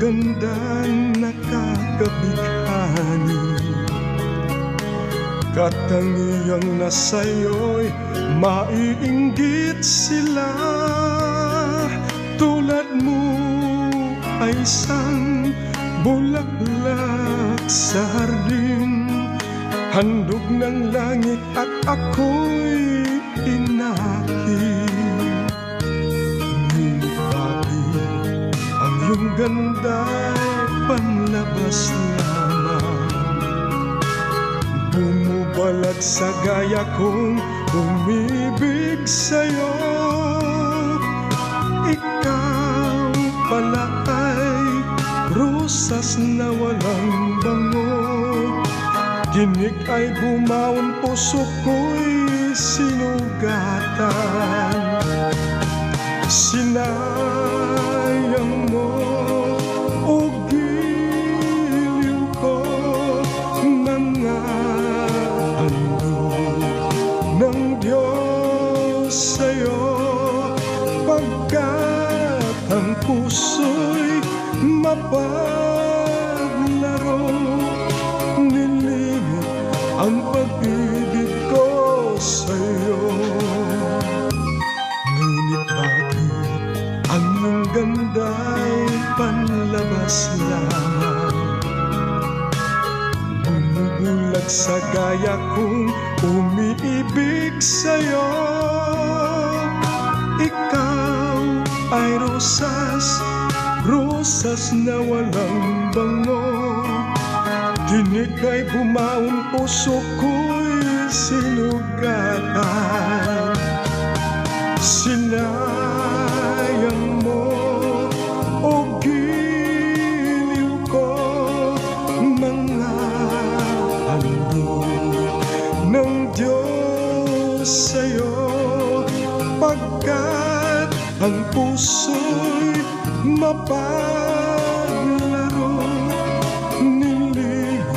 ganda nakakabighani, katangiang na sa'yo'y maiinggit sila. Tulad mo ay isang bulaklak sa hardin, handog ng langit at ako'y inakit. Ngunit bakit ang iyong ganda'y panlabas lamang, bumubalag sa gaya kong umibig sa'yo. Ikaw pala ay rosas na walang bango, tinik ay bumaon, puso ko'y sinugatan. Sinayang mo, o giliw ko, mga ng Diyos sa'yo, pagkat ang puso'y mapaglaro. Nilimit ang pag-ibig ko sa'yo. Ngunit bakit ang iyong ganda'y panlabas lamang, bumubulag sa gaya kong umiibig sa'yo. Ikaw ay rosas, rosas na walang bango, tinik ay bumaon, puso ko'y sinugatan. Sinayang mo, o giliw ko, mga handog ng Diyos sa'yo, pagkat ang puso'y mapaglaro. Nilimit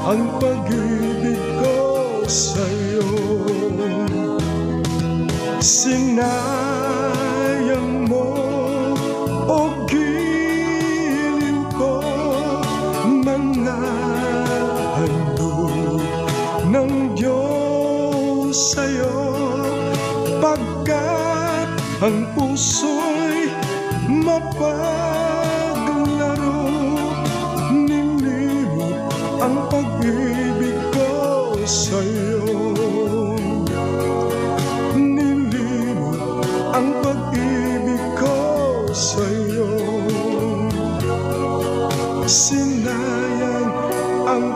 ang pag-ibig ko sa'yo. Sinayang mo, o giliw ko, mga handog ng Diyos sa'yo, pagkat ang puso'y mapaglaro. Nilimit ang pag-ibig ko sa'yo. Nilimit ang pag-ibig ko sa'yo. Sinayang ang